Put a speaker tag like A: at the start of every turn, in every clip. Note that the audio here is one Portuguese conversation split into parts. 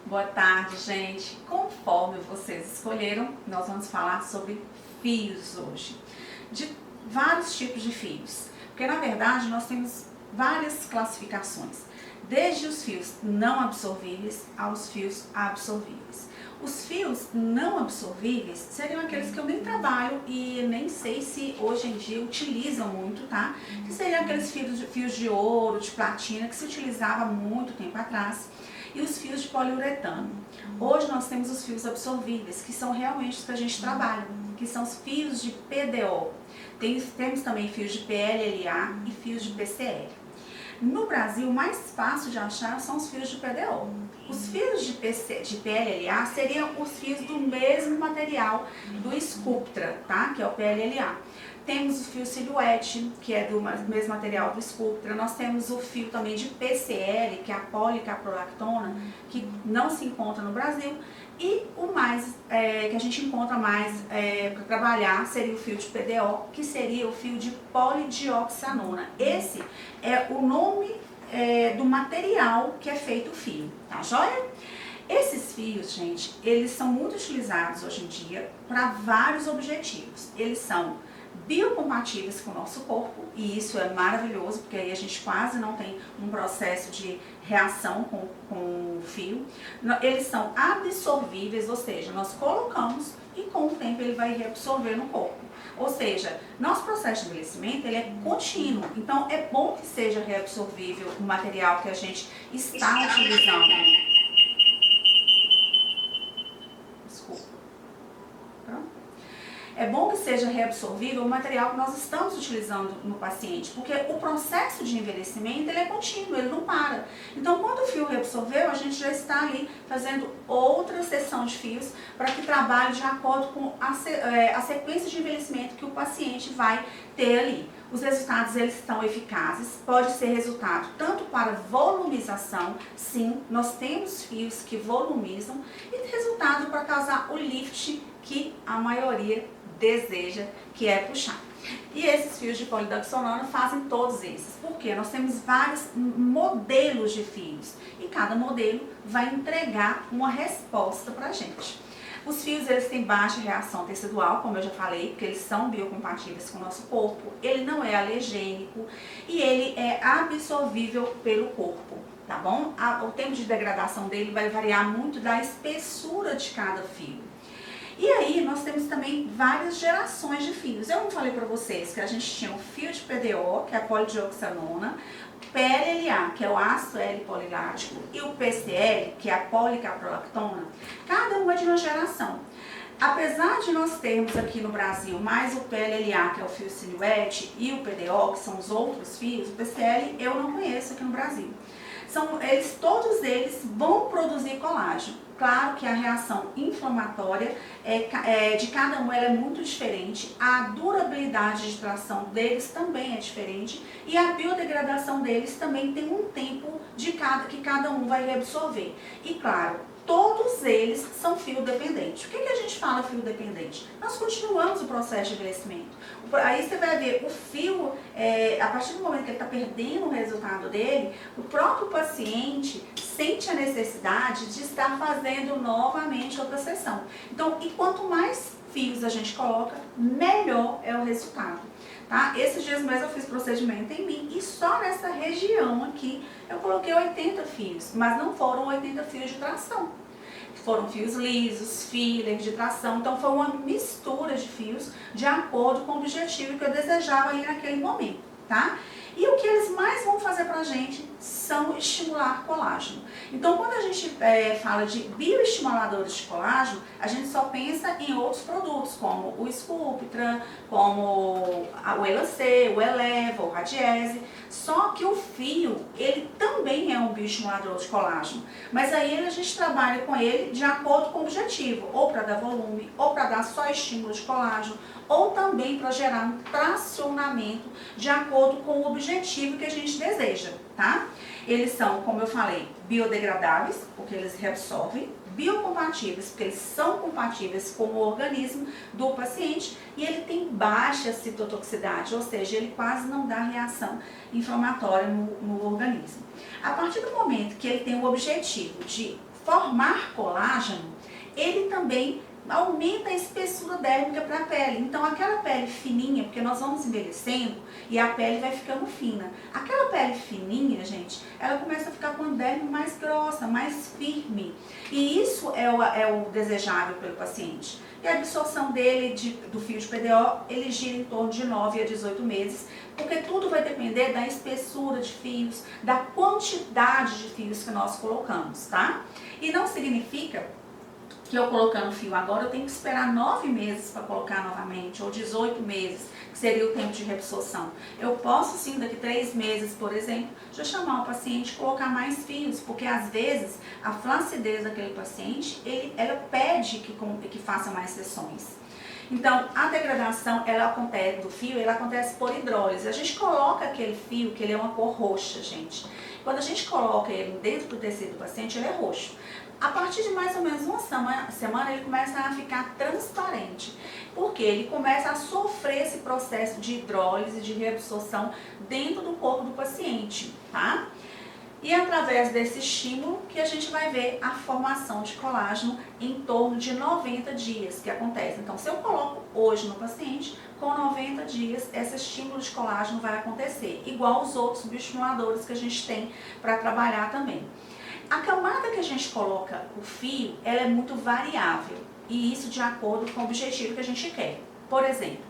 A: Boa tarde, gente. Conforme vocês escolheram, nós vamos falar sobre fios hoje. De vários tipos de fios. Porque, na verdade, nós temos várias classificações. Desde os fios não absorvíveis aos fios absorvíveis. Os fios não absorvíveis seriam aqueles que eu nem trabalho e nem sei se hoje em dia utilizam muito, tá? Que seriam aqueles fios de ouro, de platina, que se utilizava há muito tempo atrás. E os fios de poliuretano. Hoje nós temos os fios absorvíveis, que são realmente os que a gente trabalha, que são os fios de PDO. Temos também fios de PLLA e fios de PCL. No Brasil, o mais fácil de achar são os fios de PDO. Os fios de PLLA seriam os fios do mesmo material do Sculptra, tá? Que é o PLLA. Temos o fio Silhouette, que é do mesmo material do Sculptra. Nós temos o fio também de PCL, que é a policaprolactona, que não se encontra no Brasil. E o mais que a gente encontra mais para trabalhar seria o fio de PDO, que seria o fio de polidioxanona. Esse é o nome do material que é feito o fio, tá joia? Esses fios, gente, eles são muito utilizados hoje em dia para vários objetivos. Eles são biocompatíveis com o nosso corpo, e isso é maravilhoso, porque aí a gente quase não tem um processo de reação com o fio. Eles são absorvíveis, ou seja, nós colocamos e com o tempo ele vai reabsorver no corpo. Ou seja, nosso processo de envelhecimento ele é contínuo, então é bom que seja reabsorvível o material que a gente está utilizando. É bom que seja reabsorvível o material que nós estamos utilizando no paciente, porque o processo de envelhecimento ele é contínuo, ele não para. Então, quando o fio reabsorveu, a gente já está ali fazendo outra seção de fios para que trabalhe de acordo com a sequência de envelhecimento que o paciente vai ter ali. Os resultados eles estão eficazes, pode ser resultado tanto para volumização, sim, nós temos fios que volumizam, e resultado para causar o lift que a maioria deseja, que é puxar. E esses fios de polidoxanona fazem todos esses, porque nós temos vários modelos de fios e cada modelo vai entregar uma resposta para a gente. Os fios eles têm baixa reação tecidual, como eu já falei, porque eles são biocompatíveis com o nosso corpo, ele não é alergênico e ele é absorvível pelo corpo, tá bom? O tempo de degradação dele vai variar muito da espessura de cada fio. E aí nós temos também várias gerações de fios. Eu não falei para vocês que a gente tinha o fio de PDO, que é a polidioxanona, PLLA, que é o ácido L-polilático, e o PCL, que é a policaprolactona, cada uma de uma geração. Apesar de nós termos aqui no Brasil mais o PLLA, que é o fio Silhouette, e o PDO, que são os outros fios, o PCL eu não conheço aqui no Brasil. Todos eles vão produzir colágeno. Claro que a reação inflamatória de cada um ela é muito diferente, a durabilidade de tração deles também é diferente e a biodegradação deles também tem um tempo que cada um vai reabsorver. E claro, todos eles são fio dependente. O que a gente fala fio dependente? Nós continuamos o processo de envelhecimento. Aí você vai ver o fio, a partir do momento que ele está perdendo o resultado dele, o próprio paciente sente a necessidade de estar fazendo novamente outra sessão. Então, e quanto mais fios a gente coloca, melhor é o resultado. Tá? Esses dias mesmo eu fiz procedimento em mim e só nessa região aqui eu coloquei 80 fios, mas não foram 80 fios de tração. Foram fios lisos, filler de tração, então foi uma mistura de fios de acordo com o objetivo que eu desejava ali naquele momento, tá? E o que eles mais vão fazer pra gente são estimular colágeno. Então, quando a gente fala de bioestimuladores de colágeno, a gente só pensa em outros produtos, como o Sculptra, como o Elancê, o Eleva, o Radiese. Só que o fio, ele também é um bioestimulador de colágeno. Mas aí a gente trabalha com ele de acordo com o objetivo, ou para dar volume, ou para dar só estímulo de colágeno, ou também para gerar um tracionamento de acordo com o objetivo que a gente deseja, tá? Eles são, como eu falei, biodegradáveis, porque eles reabsorvem, biocompatíveis, porque eles são compatíveis com o organismo do paciente, e ele tem baixa citotoxicidade, ou seja, ele quase não dá reação inflamatória no organismo. A partir do momento que ele tem o objetivo de formar colágeno, ele também aumenta a espessura dérmica para a pele. Então aquela pele fininha, porque nós vamos envelhecendo e a pele vai ficando fina. Aquela pele fininha, gente, ela começa a ficar com a derme mais grossa, mais firme. E isso é o desejável pelo paciente. E a absorção dele do fio de PDO, ele gira em torno de 9 a 18 meses, porque tudo vai depender da espessura de fios, da quantidade de fios que nós colocamos, tá? E não significa que eu colocando fio agora, eu tenho que esperar 9 meses para colocar novamente, ou 18 meses, que seria o tempo de reabsorção. Eu posso sim, daqui 3 meses, por exemplo, já chamar o paciente e colocar mais fios, porque às vezes a flacidez daquele paciente, ela pede que faça mais sessões. Então, a degradação do fio, ela acontece por hidrólise. A gente coloca aquele fio, que ele é uma cor roxa, gente. Quando a gente coloca ele dentro do tecido do paciente, ele é roxo. A partir de mais ou menos uma semana, ele começa a ficar transparente, porque ele começa a sofrer esse processo de hidrólise, de reabsorção dentro do corpo do paciente, tá? E através desse estímulo que a gente vai ver a formação de colágeno em torno de 90 dias que acontece. Então, se eu coloco hoje no paciente, com 90 dias, esse estímulo de colágeno vai acontecer, igual os outros bioestimuladores que a gente tem para trabalhar também. A camada que a gente coloca o fio, ela é muito variável, e isso de acordo com o objetivo que a gente quer. Por exemplo,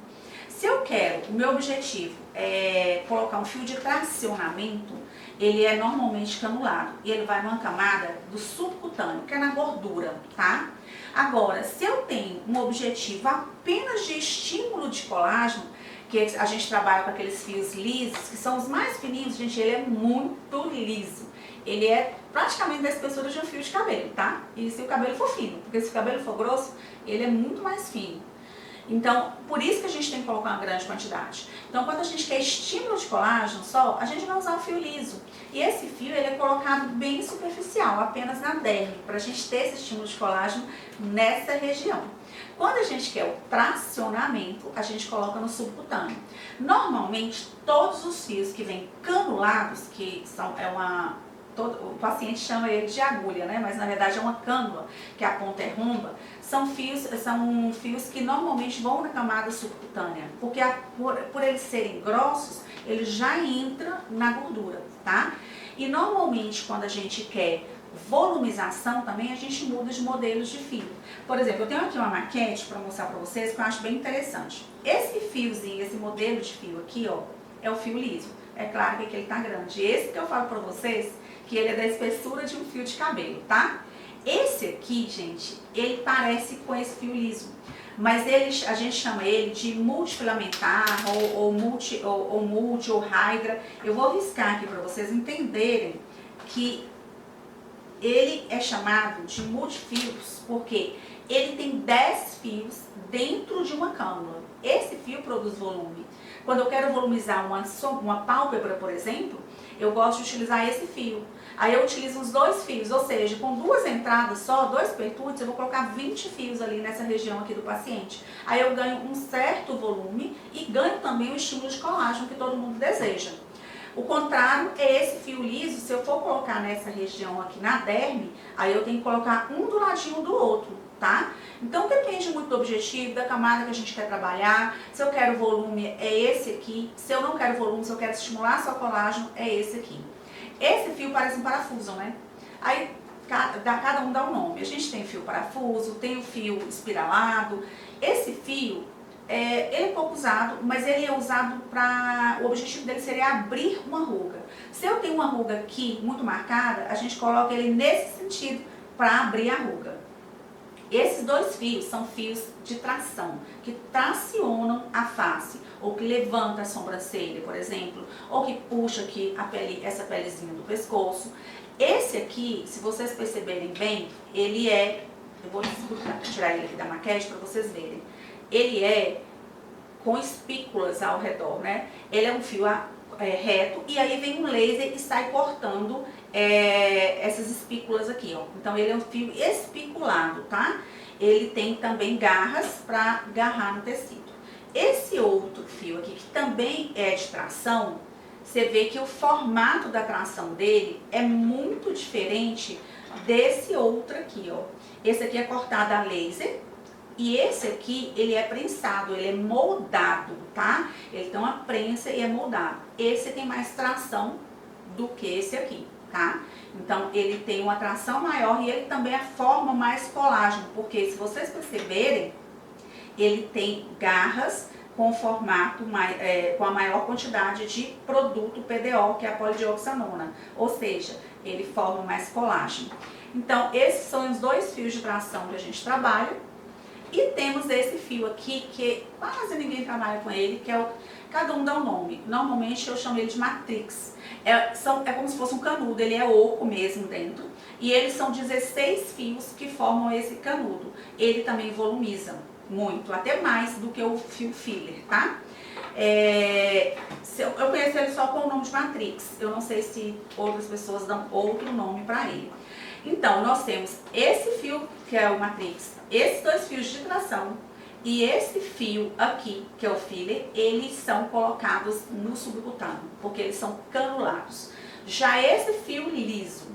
A: se eu quero, o meu objetivo é colocar um fio de tracionamento, ele é normalmente canulado, e ele vai numa camada do subcutâneo, que é na gordura, tá? Agora, se eu tenho um objetivo apenas de estímulo de colágeno, que a gente trabalha com aqueles fios lisos, que são os mais fininhos, gente, ele é muito liso. Ele é praticamente da espessura de um fio de cabelo, tá? E se o cabelo for fino, porque se o cabelo for grosso, ele é muito mais fino. Então, por isso que a gente tem que colocar uma grande quantidade. Então, quando a gente quer estímulo de colágeno só, a gente vai usar o fio liso. E esse fio, ele é colocado bem superficial, apenas na derme, para a gente ter esse estímulo de colágeno nessa região. Quando a gente quer o tracionamento, a gente coloca no subcutâneo. Normalmente, todos os fios que vêm canulados, que o paciente chama ele de agulha, né? Mas na verdade é uma cânula, que a ponta é romba, são fios que normalmente vão na camada subcutânea, porque por eles serem grossos, ele já entra na gordura, tá? E normalmente quando a gente quer volumização também, a gente muda de modelos de fio. Por exemplo, eu tenho aqui uma maquete para mostrar para vocês que eu acho bem interessante. Esse fiozinho, esse modelo de fio aqui, ó, é o fio liso. É claro que aqui ele tá grande. Esse que eu falo para vocês, que ele é da espessura de um fio de cabelo, tá? Esse aqui, gente, ele parece com esse fio liso, mas a gente chama ele de multifilamentar ou hydra. Eu vou riscar aqui para vocês entenderem que ele é chamado de multifios porque ele tem 10 fios dentro de uma cânula. Esse fio produz volume. Quando eu quero volumizar uma pálpebra, por exemplo, eu gosto de utilizar esse fio. Aí eu utilizo os 2 fios, ou seja, com 2 entradas só, 2 pertúrbios, eu vou colocar 20 fios ali nessa região aqui do paciente. Aí eu ganho um certo volume e ganho também o estímulo de colágeno que todo mundo deseja. O contrário é esse fio liso, se eu for colocar nessa região aqui na derme, aí eu tenho que colocar um do ladinho do outro, tá? Então depende muito do objetivo, da camada que a gente quer trabalhar. Se eu quero volume, é esse aqui. Se eu não quero volume, se eu quero estimular só colágeno, é esse aqui. Esse fio parece um parafuso, né? Aí cada um dá um nome. A gente tem fio parafuso, tem o fio espiralado. Esse fio, ele é pouco usado, mas ele é usado para... O objetivo dele seria abrir uma ruga. Se eu tenho uma ruga aqui muito marcada, a gente coloca ele nesse sentido para abrir a ruga. Esses 2 fios são fios de tração, que tracionam a face, ou que levanta a sobrancelha, por exemplo, ou que puxa aqui essa pelezinha do pescoço. Esse aqui, se vocês perceberem bem, ele eu vou tirar ele aqui da maquete para vocês verem. Ele é com espículas ao redor, né? Ele é um fio reto e aí vem um laser e sai cortando essas espículas aqui, ó. Então ele é um fio espiculado, tá? Ele tem também garras para agarrar no tecido. Esse outro fio aqui, que também é de tração, você vê que o formato da tração dele é muito diferente desse outro aqui, ó. Esse aqui é cortado a laser. E esse aqui, ele é prensado, ele é moldado, tá? Ele tem uma prensa e é moldado. Esse tem mais tração do que esse aqui, tá? Então, ele tem uma tração maior e ele também é forma mais colágeno, porque se vocês perceberem, ele tem garras com formato, com a maior quantidade de produto PDO, que é a polidioxanona, ou seja, ele forma mais colágeno. Então, esses são os dois fios de tração que a gente trabalha. E temos esse fio aqui, que quase ninguém trabalha com ele, que é o... Cada um dá um nome. Normalmente eu chamo ele de matrix. É como se fosse um canudo, ele é oco mesmo dentro. E eles são 16 fios que formam esse canudo. Ele também volumiza muito, até mais do que o fio filler, tá? Eu conheço ele só com o nome de matrix. Eu não sei se outras pessoas dão outro nome para ele. Então, nós temos esse fio, que é o matrix, esses dois fios de tração e esse fio aqui, que é o filler, eles são colocados no subcutâneo, porque eles são canulados. Já esse fio liso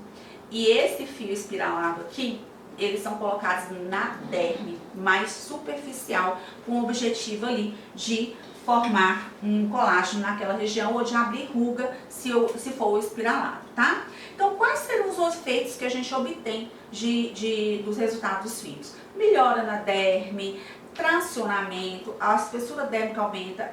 A: e esse fio espiralado aqui, eles são colocados na derme, mais superficial, com o objetivo ali de formar um colágeno naquela região ou de abrir ruga se for o espiralado, tá? Então, quais serão os efeitos que a gente obtém dos resultados dos fios? Melhora na derme, tracionamento, a espessura dérmica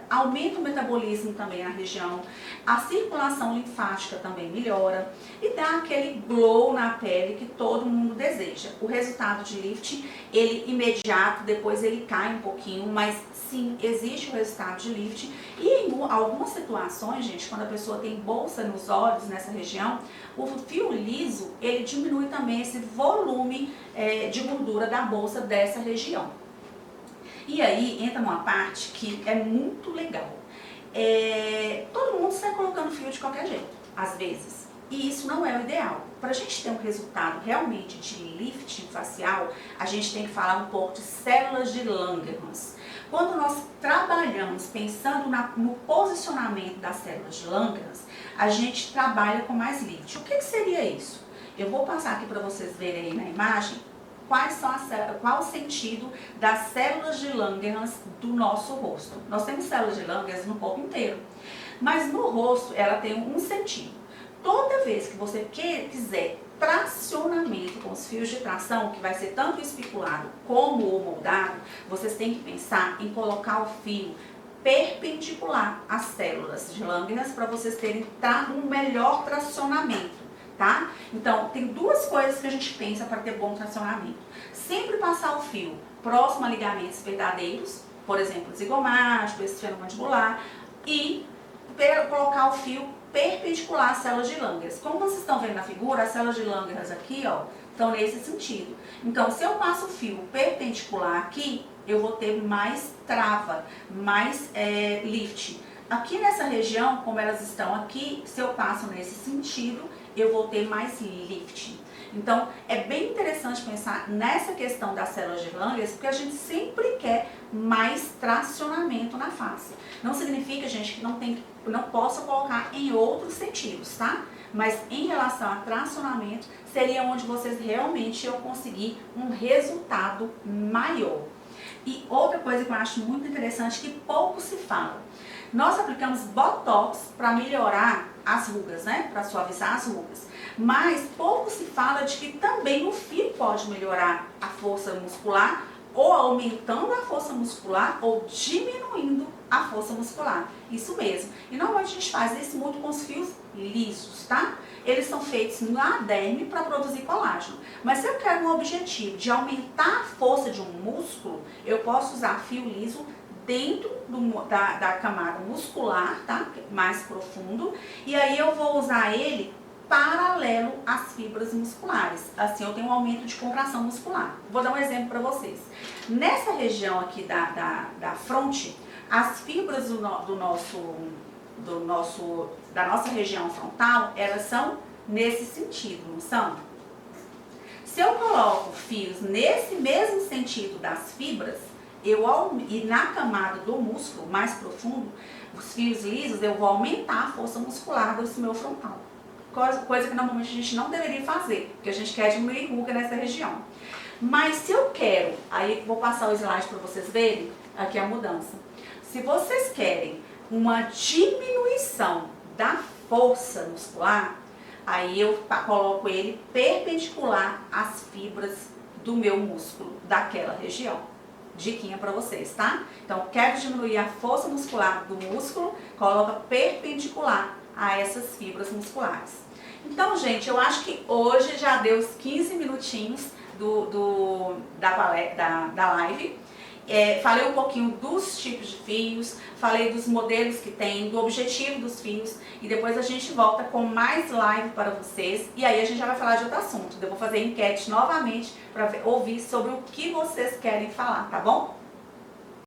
A: aumenta o metabolismo também na região, a circulação linfática também melhora e dá aquele glow na pele que todo mundo deseja. O resultado de lifting, ele imediato, depois ele cai um pouquinho, mas sim, existe o resultado de lifting. E em algumas situações, gente, quando a pessoa tem bolsa nos olhos, nessa região, o fio liso, ele diminui também esse volume de gordura da bolsa dessa região. E aí entra uma parte que é muito legal. Todo mundo sai colocando fio de qualquer jeito, às vezes. E isso não é o ideal. Para a gente ter um resultado realmente de lifting facial, a gente tem que falar um pouco de células de Langerhans. Quando nós trabalhamos pensando no posicionamento das células de Langerhans, a gente trabalha com mais lifting. O que seria isso? Eu vou passar aqui para vocês verem aí na imagem qual o sentido das células de Langerhans do nosso rosto. Nós temos células de Langerhans no corpo inteiro, mas no rosto ela tem um sentido. Toda vez que você quiser tracionamento com os fios de tração, que vai ser tanto o especulado como o moldado, vocês têm que pensar em colocar o fio perpendicular às células de Langerhans para vocês terem um melhor tracionamento. Tá? Então, tem duas coisas que a gente pensa para ter bom tracionamento. Sempre passar o fio próximo a ligamentos verdadeiros, por exemplo, zigomático, esfenomandibular, e colocar o fio perpendicular às células de Langerhans. Como vocês estão vendo na figura, as células de Langerhans aqui, ó, estão nesse sentido. Então, se eu passo o fio perpendicular aqui, eu vou ter mais trava, mais lift. Aqui nessa região, como elas estão aqui, se eu passo nesse sentido, eu vou ter mais lifting. Então, é bem interessante pensar nessa questão das células de Langerhans, porque a gente sempre quer mais tracionamento na face. Não significa, gente, que não possa colocar em outros sentidos, tá? Mas em relação a tracionamento, seria onde vocês realmente iam conseguir um resultado maior. E outra coisa que eu acho muito interessante, que pouco se fala. Nós aplicamos Botox para melhorar as rugas, né? Para suavizar as rugas. Mas pouco se fala de que também o fio pode melhorar a força muscular, ou aumentando a força muscular, ou diminuindo a força muscular. Isso mesmo. E normalmente a gente faz isso muito com os fios lisos, tá? Eles são feitos na derme para produzir colágeno. Mas se eu quero um objetivo de aumentar a força de um músculo, eu posso usar fio liso dentro da camada muscular, tá? Mais profundo. E aí eu vou usar ele paralelo às fibras musculares. Assim eu tenho um aumento de contração muscular. Vou dar um exemplo para vocês. Nessa região aqui da fronte, as fibras da nossa região frontal, elas são nesse sentido, não são? Se eu coloco fios nesse mesmo sentido das fibras, e na camada do músculo mais profundo, os fios lisos, eu vou aumentar a força muscular desse meu frontal. coisa que normalmente a gente não deveria fazer, porque a gente quer diminuir ruga nessa região. Mas se eu quero, aí vou passar o slide para vocês verem, aqui a mudança. Se vocês querem uma diminuição da força muscular, aí eu coloco ele perpendicular às fibras do meu músculo, daquela região. Diquinha para vocês, tá? Então, quero diminuir a força muscular do músculo, coloca perpendicular a essas fibras musculares. Então, gente, eu acho que hoje já deu os 15 minutinhos da live. Falei um pouquinho dos tipos de fios, falei dos modelos que tem, do objetivo dos fios, e depois a gente volta com mais live para vocês, e aí a gente já vai falar de outro assunto. Eu vou fazer enquete novamente para ouvir sobre o que vocês querem falar, tá bom?